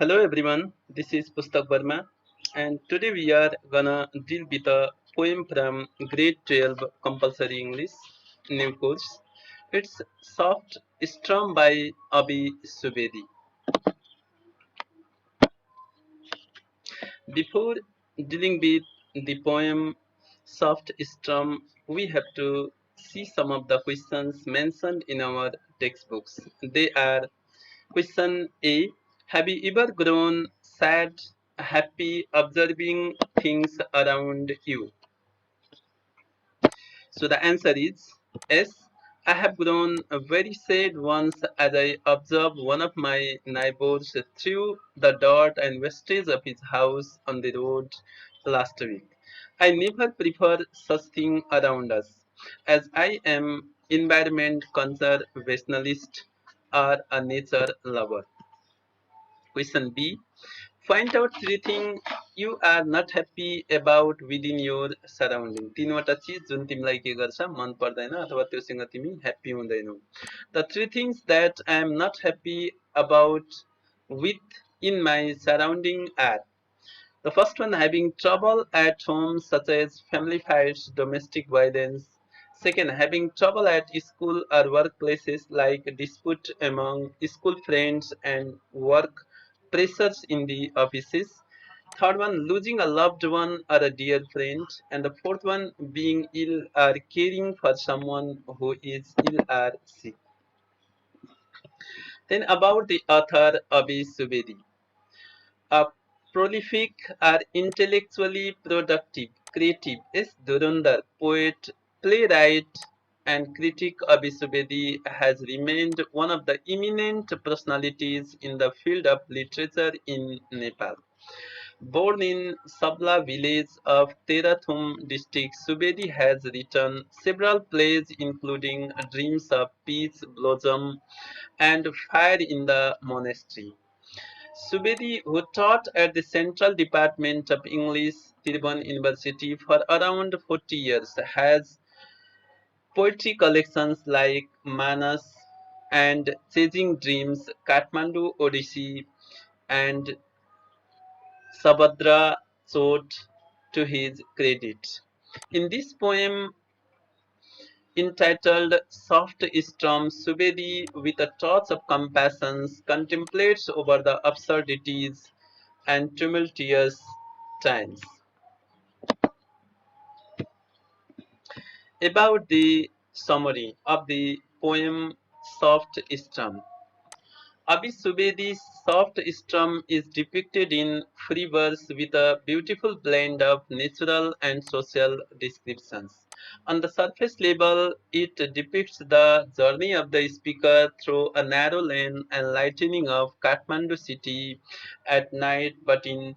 Hello everyone, this is Pustakverma and today we are gonna deal with a poem from grade 12 compulsory English new course. It's Soft Strum by Abhi Subedi. Before dealing with the poem Soft Strum, we have to see some of the questions mentioned in our textbooks. They are Question A. Have you ever grown sad, happy, observing things around you? So the answer is yes. I have grown very sad once as I observed one of my neighbors threw the dirt and wastage of his house on the road last week. I never prefer such things around us, as I am environment conservationist or a nature lover. Question B. Find out three things you are not happy about within your surrounding. तीनवटा चिज जुन तिमीलाई के गर्छ मन पर्दैन अथवा त्योसँग तिमी happy हुँदैनौ. The three things that I am not happy about with in my surrounding are: the first one, having trouble at home, such as family fights, domestic violence. Second, having trouble at school or workplaces, like dispute among school friends and work pressures in the offices. Third one, losing a loved one or a dear friend. And the fourth one, being ill or caring for someone who is ill or sick. Then about the author Abhi Subedi. A prolific or intellectually productive, creative is Durandar, poet, playwright, and critic Abhi Subedi has remained one of the eminent personalities in the field of literature in Nepal. Born in Sabla village of Terathum district, Subedi has written several plays including Dreams of Peace Blossom and Fire in the Monastery. Subedi, who taught at the Central Department of English, Tirban University for around 40 years, has poetry collections like Manas and Chasing Dreams, Kathmandu Odyssey, and Sabadra Chot to his credit. In this poem, entitled Soft Storm, Subedi, with a touch of compassion, contemplates over the absurdities and tumultuous times. About the summary of the poem Soft Storm. Abhi Subedi's soft strum is depicted in free verse with a beautiful blend of natural and social descriptions. On the surface level, it depicts the journey of the speaker through a narrow lane and lightening of Kathmandu city at night, but in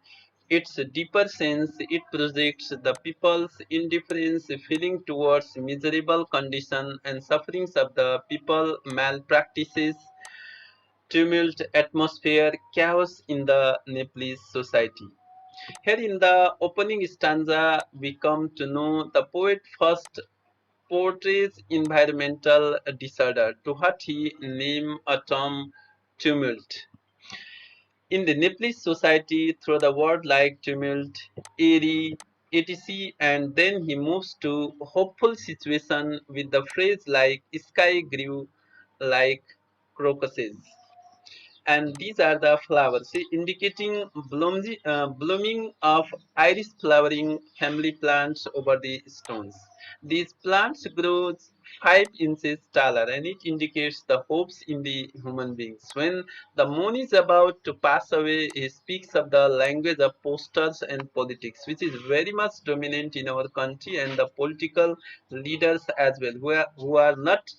its deeper sense, it projects the people's indifference feeling towards miserable condition and sufferings of the people, malpractices, tumult, atmosphere, chaos in the Nepalese society. Here in the opening stanza, we come to know the poet first portrays environmental disorder to what he named a term tumult. In the Nepalese society, through the word like tumult, eerie, etc., and then he moves to hopeful situation with the phrase like sky grew like crocuses, and these are the flowers indicating blooming of iris flowering family plants over the stones. These plants grow 5 inches taller and it indicates the hopes in the human beings. When the moon is about to pass away, he speaks of the language of posters and politics, which is very much dominant in our country, and the political leaders as well, who are not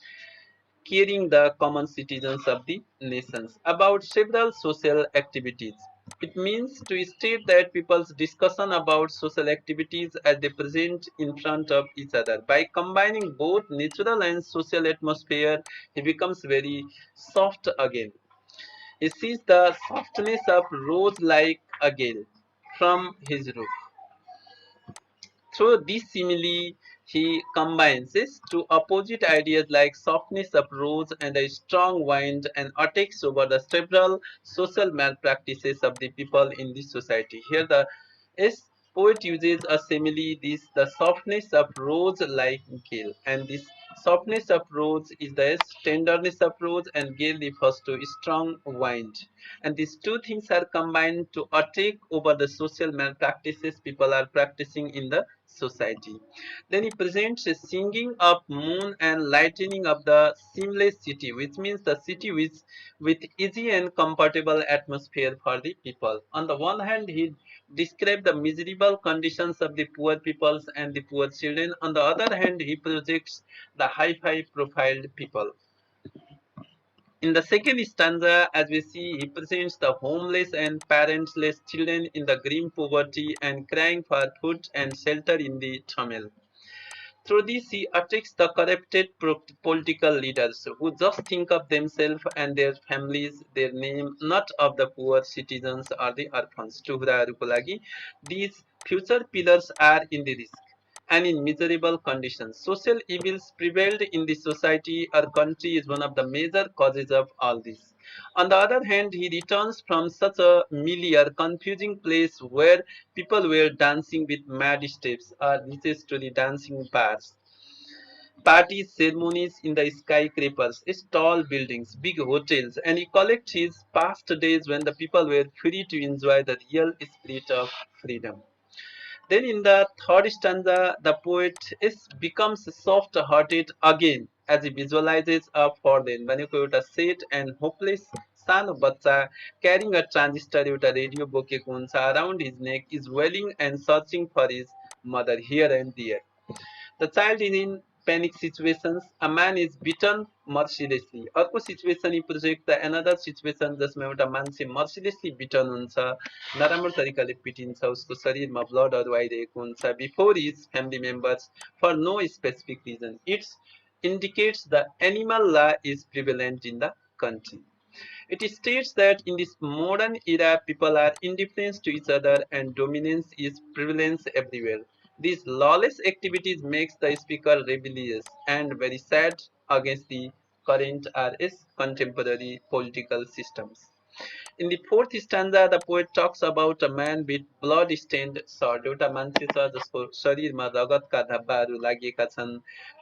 caring the common citizens of the nations. About several social activities. It means to state that people's discussion about social activities as they present in front of each other. By combining both natural and social atmosphere, he becomes very soft again. He sees the softness of rose like a gale from his roof. Through this simile, He combines these two opposite ideas like softness of rose and a strong wind and attacks over the several social malpractices of the people in this society. Here the is poet uses a simile, this the softness of rose like gale, and this softness of rose is the tenderness of rose, and gale refers to strong wind. And these two things are combined to attack over the social malpractices people are practicing in the society. Then he presents a singing of moon and lightening of the seamless city, which means the city with easy and comfortable atmosphere for the people. On the one hand, he describes the miserable conditions of the poor peoples and the poor children. On the other hand, he projects the high profiled people. In the second stanza, as we see, he presents the homeless and parentless children in the grim poverty and crying for food and shelter in the turmoil. Through this, he attacks the corrupted political leaders who just think of themselves and their families, their name, not of the poor citizens or the orphans. These future pillars are in the risk and in miserable conditions. Social evils prevailed in the society or country is one of the major causes of all this. On the other hand, he returns from such a milieu, confusing place where people were dancing with mad steps or reaches to the dancing bars. Parties, ceremonies in the skyscrapers, tall buildings, big hotels, and he collects his past days when the people were free to enjoy the real spirit of freedom. Then in the third stanza, the poet becomes soft-hearted again as he visualizes a foreign भनेको एउटा sad and hopeless सानो बच्चा carrying a transistor एउटा radio बोकेको हुन्छ around his neck is wailing and searching for his mother here and there. The child is in panic situations. A man is beaten mercilessly. अर्को situation यी project the another situation जसमा एउटा मान्छे मर्सिलेसली बिटन हुन्छ, नराम्रो तरिकाले पिटिन्छ, उसको शरीरमा ब्लडहरू आइरहेको हुन्छ before his family members for no specific reason. It indicates the animal law is prevalent in the country. It states that in this modern era, people are indifferent to each other and dominance is prevalence everywhere. These lawless activities makes the speaker rebellious and very sad against the current RS contemporary political systems. In the fourth stanza, the poet talks about a man with blood-stained sword. एउटा मान्छे छ जसको शरीरमा रगतका धब्बाहरू लागेका छन्.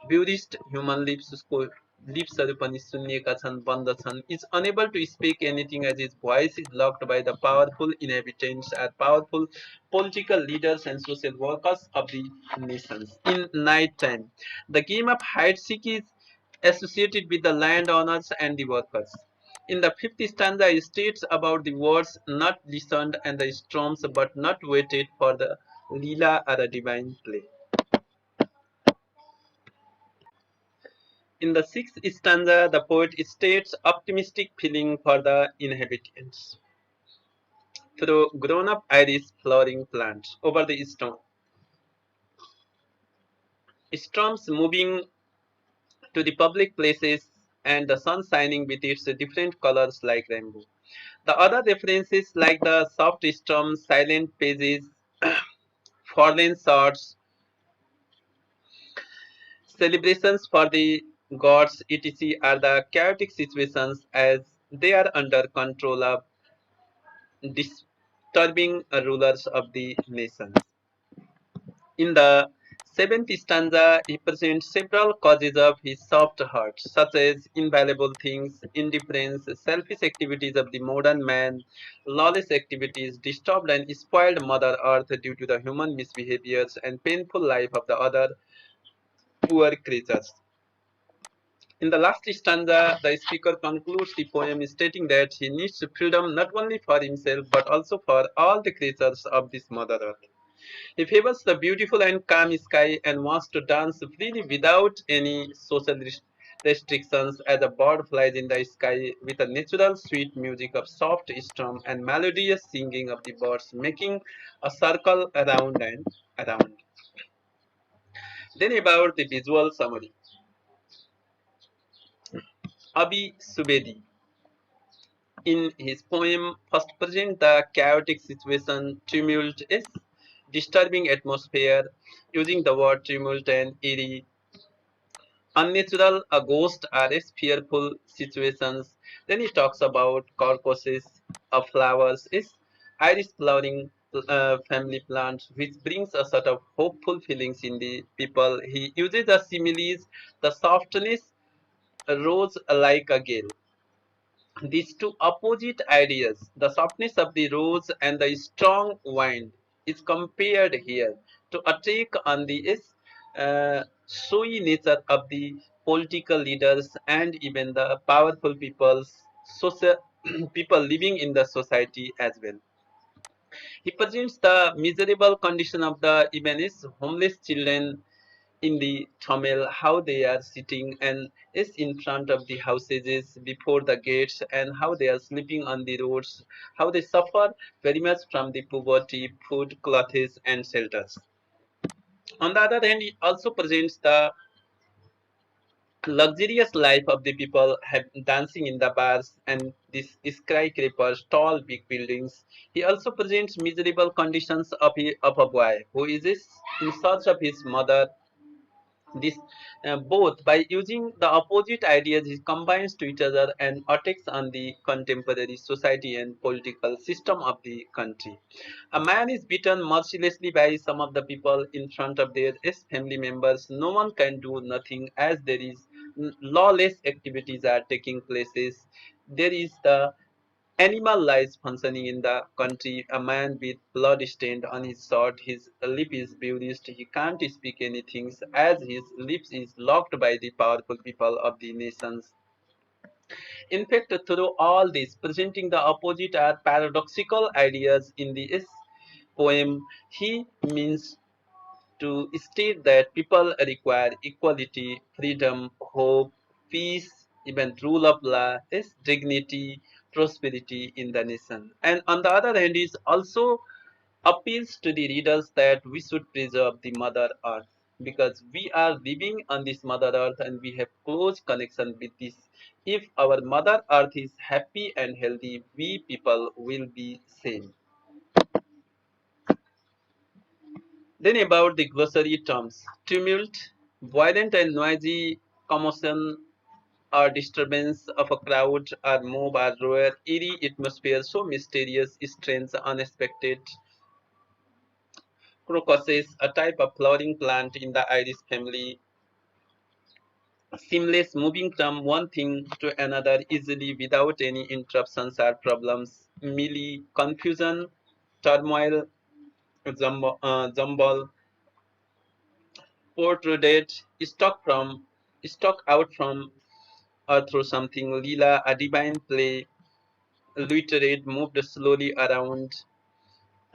Bruised human lips, उसको लिप्सहरू पनि सुन्निएका छन्, बन्द छन्. Is unable to speak anything as his voice is blocked by the powerful inhabitants and powerful political leaders and social workers of the nations. In night time, the game of hide seek is associated with the landowners and the workers. In the fifth stanza, he states about the words not listened and the storms but not waited for the lila or a divine play. In the sixth stanza, the poet states optimistic feeling for the inhabitants through grown-up iris flowering plants over the storm. Storms moving to the public places and the sun shining with its different colors like rainbow. The other references like the soft storm, silent pages, fallen swords, celebrations for the gods, etc., are the chaotic situations as they are under control of disturbing rulers of the nations. In the seventh stanza, he presents several causes of his soft heart, such as invaluable things, indifference, selfish activities of the modern man, lawless activities, disturbed and spoiled Mother Earth due to the human misbehaviors, and painful life of the other poor creatures. In the last stanza, the speaker concludes the poem stating that he needs freedom not only for himself but also for all the creatures of this Mother Earth. He favors the beautiful and calm sky and wants to dance freely without any social restrictions as a bird flies in the sky with a natural sweet music of soft strum and melodious singing of the birds making a circle around and around. Then about the visual summary. Abhi Subedi in his poem first present the chaotic situation tumult is disturbing atmosphere, using the word tumult and eerie, unnatural, a ghost, or fearful situations. Then he talks about corpses of flowers, is iris flowering family plants, which brings a sort of hopeful feelings in the people. He uses the similes, the softness rose like a gale. These two opposite ideas, the softness of the rose and the strong wind, is compared here to attack on the showy nature of the political leaders and even the powerful social people living in the society as well. He presents the miserable condition of the even is homeless children in the Tamil, how they are sitting and is in front of the houses before the gates, and how they are sleeping on the roads, how they suffer very much from the poverty, food, clothes, and shelters. On the other hand, it also presents the luxurious life of the people dancing in the bars and these skyscrapers, tall big buildings. He also presents miserable conditions of a boy who is in search of his mother. This both by using the opposite ideas, he combines to each other and attacks on the contemporary society and political system of the country. A man is beaten mercilessly by some of the people in front of their family members. No one can do nothing as there is lawless activities are taking places. There is the animal lives functioning in the country. A man with blood stained on his sword, his lip is bruised, he can't speak anything as his lips is locked by the powerful people of the nations. In fact, through all this, presenting the opposite or paradoxical ideas in this poem, he means to state that people require equality, freedom, hope, peace, even rule of law, is dignity, prosperity in the nation. And on the other hand, is also appeals to the readers that we should preserve the mother earth because we are living on this mother earth and we have close connection with this. If our mother earth is happy and healthy, we people will be same. Then about the glossary terms, tumult, violent and noisy commotion or disturbance of a crowd or mob or roar, eerie atmosphere, so mysterious, strange, unexpected. Crocuses, a type of flowering plant in the iris family, seamless, moving from one thing to another easily without any interruptions or problems. Melee, confusion, turmoil, jumble, portrayed, stuck out from or through something. Lila, a divine play, literate, moved slowly around,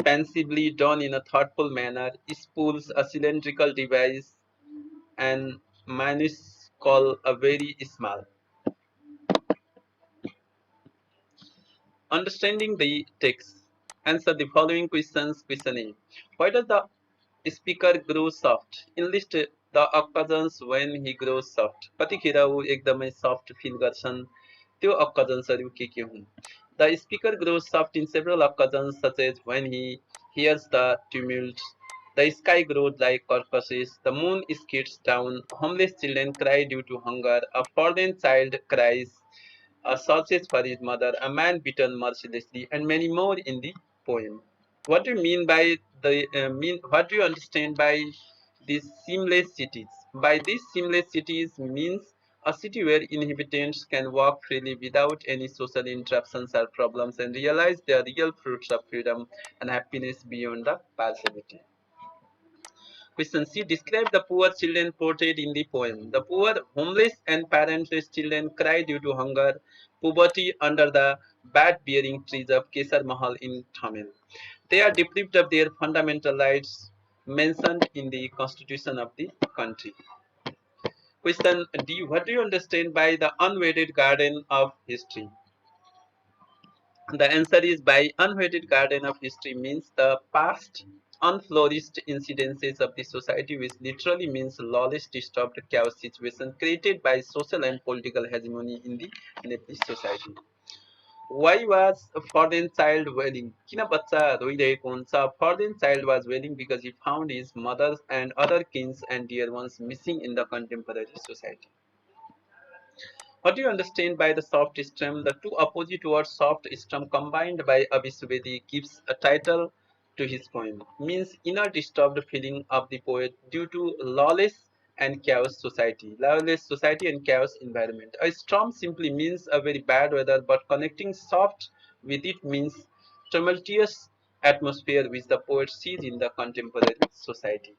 pensively done in a thoughtful manner, spools, a cylindrical device, and minuscule, a very small. Understanding the text. Answer the following questions. Question A. Why does the speaker grow soft? Enlist the occasions when he grows soft. कतिखेर ऊ एकदमै soft feel गर्छन् त्यो occasions के हुन्? The speaker grows soft in several occasions such as when he hears the tumult. The sky grows like carcasses. The moon skids down. Homeless children cry due to hunger. A fallen child cries searches for his mother, a man beaten mercilessly, and many more in the poem. What do you mean by the mean? What do you understand by these seamless cities? By these seamless cities means a city where inhabitants can walk freely without any social interruptions or problems and realize the real fruits of freedom and happiness beyond the passivity. Question C. Describe the poor children portrayed in the poem. The poor, homeless, and parentless children cry due to hunger, poverty under the bad bearing trees of Kesar Mahal in Tamil. They are deprived of their fundamental rights mentioned in the constitution of the country. Question D. What do you understand by the unwedded garden of history? The answer is by unwedded garden of history means the past unflourished incidences of the society, which literally means lawless, disturbed, chaos situation created by social and political hegemony in the Nepalese society. Why was foreign child wailing? किन बच्चा रोइरहेको हुन्छ? Foreign child was wailing because he found his mother and other kins and dear ones missing in the contemporary society. What do you understand by the soft strum? The two opposite words soft strum combined by Abhi Subedi gives a title to his poem. Means inner disturbed feeling of the poet due to lawless and chaos society. Lawless society and chaos environment. A storm simply means a very bad weather, but connecting soft with it means tumultuous atmosphere which the poet sees in the contemporary society.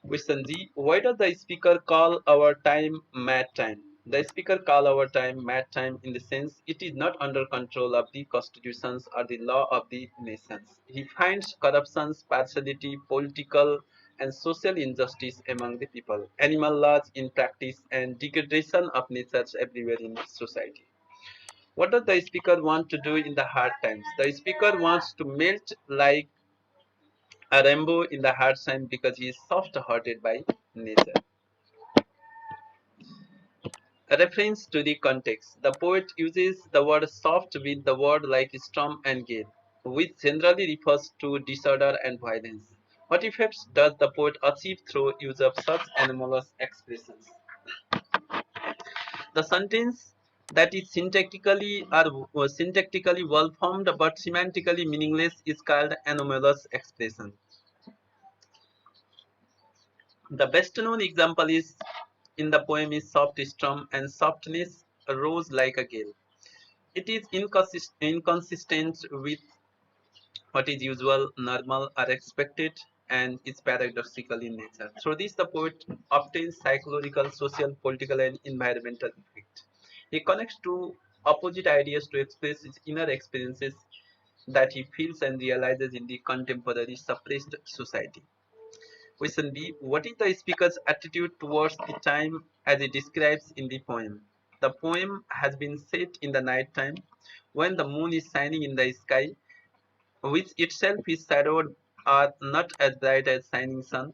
Question D. Why does the speaker call our time mad time? The speaker call our time mad time in the sense it is not under control of the constitutions or the law of the nations. He finds corruptions, partiality, political and social injustice among the people, animal laws in practice and degradation of nature everywhere in society. What does the speaker want to do in the hard times? The speaker wants to melt like a rainbow in the hard time because he is soft hearted by nature. A reference to the context. The poet uses the word soft with the word like storm and gale, which generally refers to disorder and violence. What effects does the poet achieve through use of such anomalous expressions? The sentence that is syntactically well formed but semantically meaningless is called anomalous expression. The best known example is in the poem is soft storm and softness rose like a gale. It is inconsistent with what is usual, normal, or expected, and is paradoxical in nature. Through this, the poet obtains psychological, social, political, and environmental effect. He connects two opposite ideas to express his inner experiences that he feels and realizes in the contemporary suppressed society. Question B. What is the speaker's attitude towards the time as he describes in the poem? The poem has been set in the night time when the moon is shining in the sky, which itself is shadowed or not as bright as shining sun.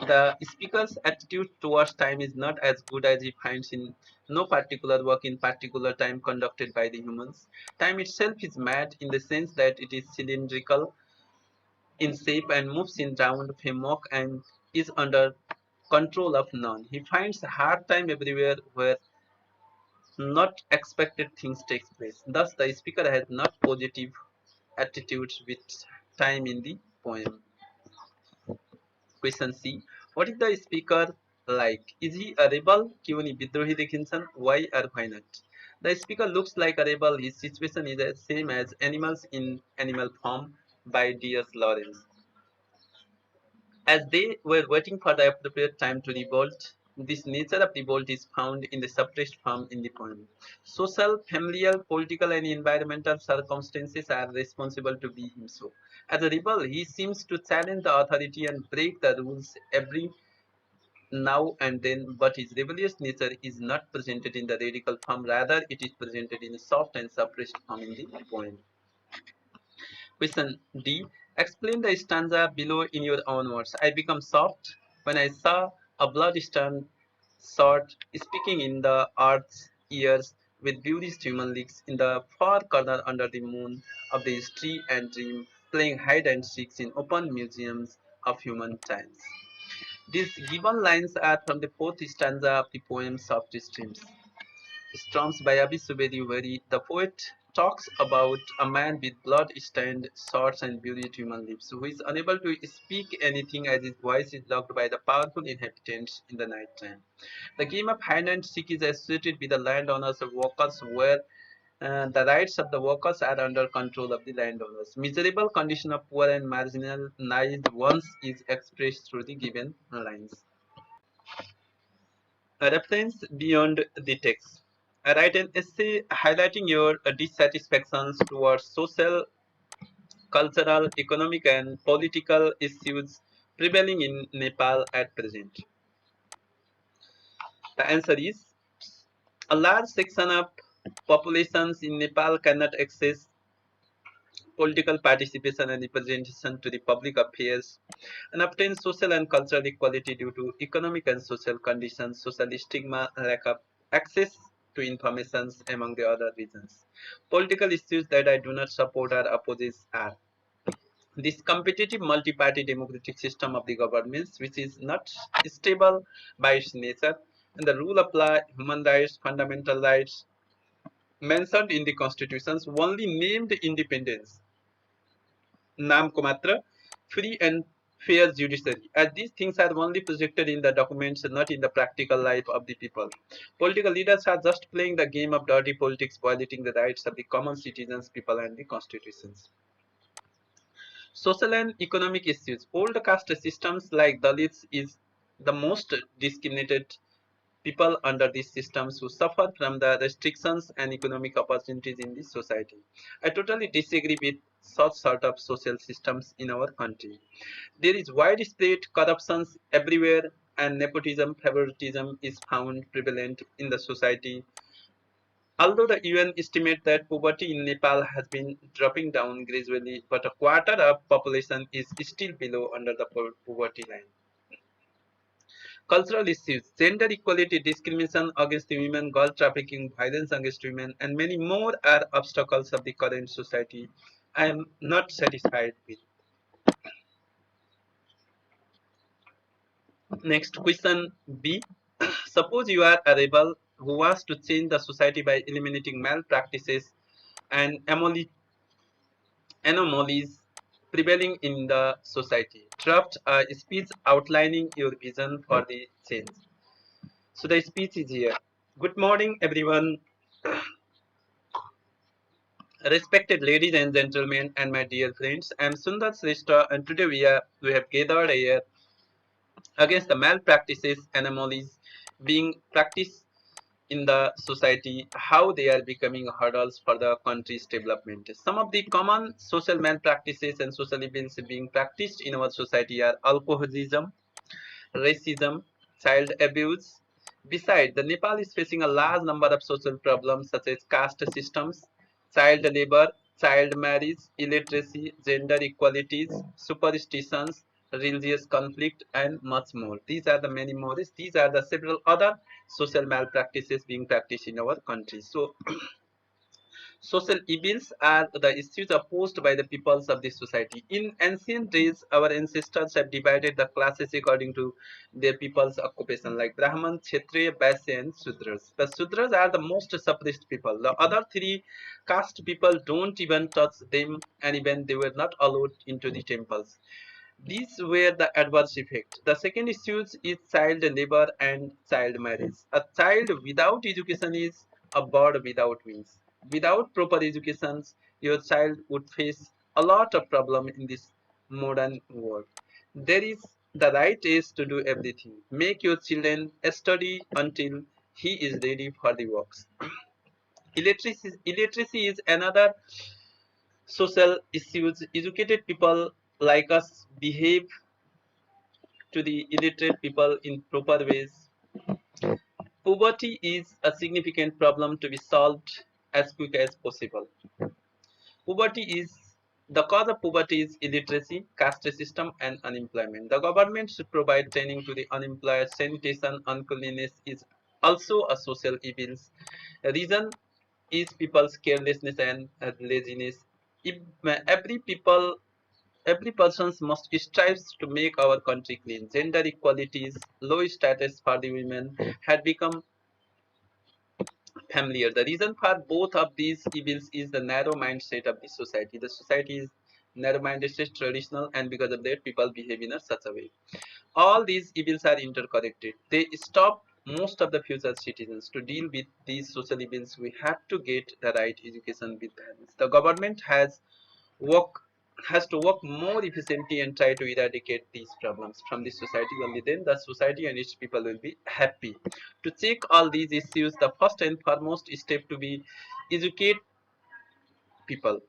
The speaker's attitude towards time is not as good as he finds in no particular work in particular time conducted by the humans. Time itself is mad in the sense that it is cylindrical in shape and moves in round framework and is under control of none. He finds hard time everywhere where not expected things take place. Thus, the speaker has not positive attitudes with time in the poem. Question C. What is the speaker like? Is he a rebel? क्यों नहीं विद्रोही देखिन्छन्? Why or why not? The speaker looks like a rebel. His situation is the same as animals in animal form by D.S. Lawrence. As they were waiting for the appropriate time to revolt, this nature of revolt is found in the suppressed form in the poem. Social, familial, political, and environmental circumstances are responsible to be him so. As a rebel, he seems to challenge the authority and break the rules every now and then, but his rebellious nature is not presented in the radical form, rather, it is presented in a soft and suppressed form in the poem. Question D. Explain the stanza below in your own words. I become soft when I saw a blood-stained sword speaking in the earth's ears with beauty's human legs in the far corner under the moon of the history and dream, playing hide and seek in open museums of human times. These given lines are from the fourth stanza of the poem Soft Streams. Storms by Abhi Subedi, where the poet talks about a man with blood-stained swords and beauty human lips, who is unable to speak anything as his voice is locked by the powerful inhabitants in the night time. The game of hide and seek is associated with the landowners and workers, where the rights of the workers are under control of the landowners. Miserable condition of poor and marginalized ones is expressed through the given lines. A reference beyond the text. Write an essay highlighting your dissatisfactions towards social, cultural, economic, and political issues prevailing in Nepal at present. The answer is a large section of populations in Nepal cannot access political participation and representation to the public affairs and obtain social and cultural equality due to economic and social conditions, social stigma, lack of access to informations among the other reasons. Political issues that I do not support or oppose are this competitive multi-party democratic system of the governments, which is not stable by its nature, and the rule of law, human rights, fundamental rights mentioned in the constitutions only named independence, naam ko matra, free and fair judiciary, as these things are only projected in the documents, not in the practical life of the people. Political leaders are just playing the game of dirty politics, violating the rights of the common citizens, people, and the constitutions. Social and economic issues. Old caste systems like Dalits is the most discriminated people under these systems who suffer from the restrictions and economic opportunities in this society. I totally disagree with such sort of social systems in our country. There is widespread corruption everywhere and nepotism, favoritism is found prevalent in the society. Although the UN estimate that poverty in Nepal has been dropping down gradually, but a quarter of population is still below under the poverty line. Cultural issues, gender equality, discrimination against the women, girl trafficking, violence against women, and many more are obstacles of the current society. I am not satisfied with. Next question B. Suppose you are a rebel who wants to change the society by eliminating malpractices and anomalies prevailing in the society. Draft a speech outlining your vision for the change. So the speech is here. Good morning, everyone. Respected ladies and gentlemen, and my dear friends, I am Sundar Srestha, and today we have gathered here against the malpractices, anomalies being practiced in the society, how they are becoming hurdles for the country's development. Some of the common social malpractices and social evils being practiced in our society are alcoholism, racism, child abuse. Besides, the Nepal is facing a large number of social problems such as caste systems, child labor, child marriage, illiteracy, gender equalities, superstitions, religious conflict, and much more. These are the many more. These are the several other social malpractices being practiced in our country. So social evils are the issues opposed by the peoples of this society. In ancient days, our ancestors have divided the classes according to their people's occupation, like Brahman, Kshatriya, Vaishya, and Sudras. The Sudras are the most suppressed people. The other three caste people don't even touch them, and even they were not allowed into the temples. These were the adverse effects. The second issue is child labor and child marriage. A child without education is a bird without wings. Without proper education, your child would face a lot of problem in this modern world. There is the right age to do everything. Make your children study until he is ready for the works. Illiteracy is another social issue. Educated people like us behave to the illiterate people in proper ways. Poverty is a significant problem to be solved as quick as possible. Poverty is the cause of poverty is illiteracy, caste system, and unemployment. The government should provide training to the unemployed. Sanitation, uncleanliness is also a social evil. The reason is people's carelessness and laziness. If every people Every person must strive to make our country clean. Gender equalities, low status for the women had become familiar. The reason for both of these evils is the narrow mindset of the society. The society is narrow-minded, traditional, and because of that, people behave in such a way. All these evils are interconnected. They stop most of the future citizens. To deal with these social evils, we have to get the right education with balance. The government work has to work more efficiently and try to eradicate these problems from the society. Only then the society and its people will be happy. To check all these issues, the first and foremost step to be educate people.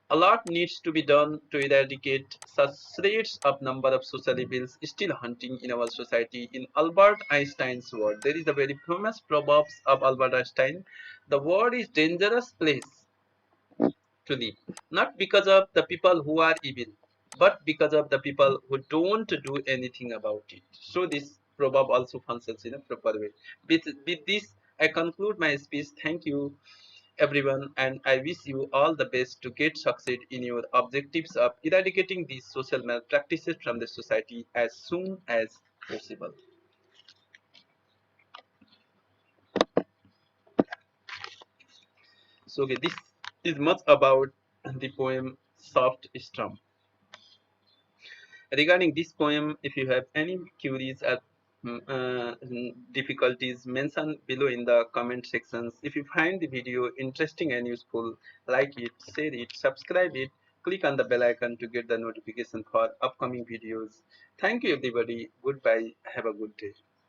A lot needs to be done to eradicate such rates of number of social evils still hunting in our society. In Albert Einstein's word, there is a very famous proverbs of Albert Einstein. The world is dangerous place to live, not because of the people who are evil, but because of the people who don't do anything about it. So this proverb also functions in a proper way. With this, I conclude my speech. Thank you, everyone, and I wish you all the best to get succeed in your objectives of eradicating these social malpractices from the society as soon as possible. So okay, this is much about the poem Soft Strum. Regarding this poem, if you have any queries or difficulties, mention below in the comment sections. If you find the video interesting and useful, like it, share it, subscribe it, click on the bell icon to get the notification for upcoming videos. Thank you everybody. Goodbye. Have a good day.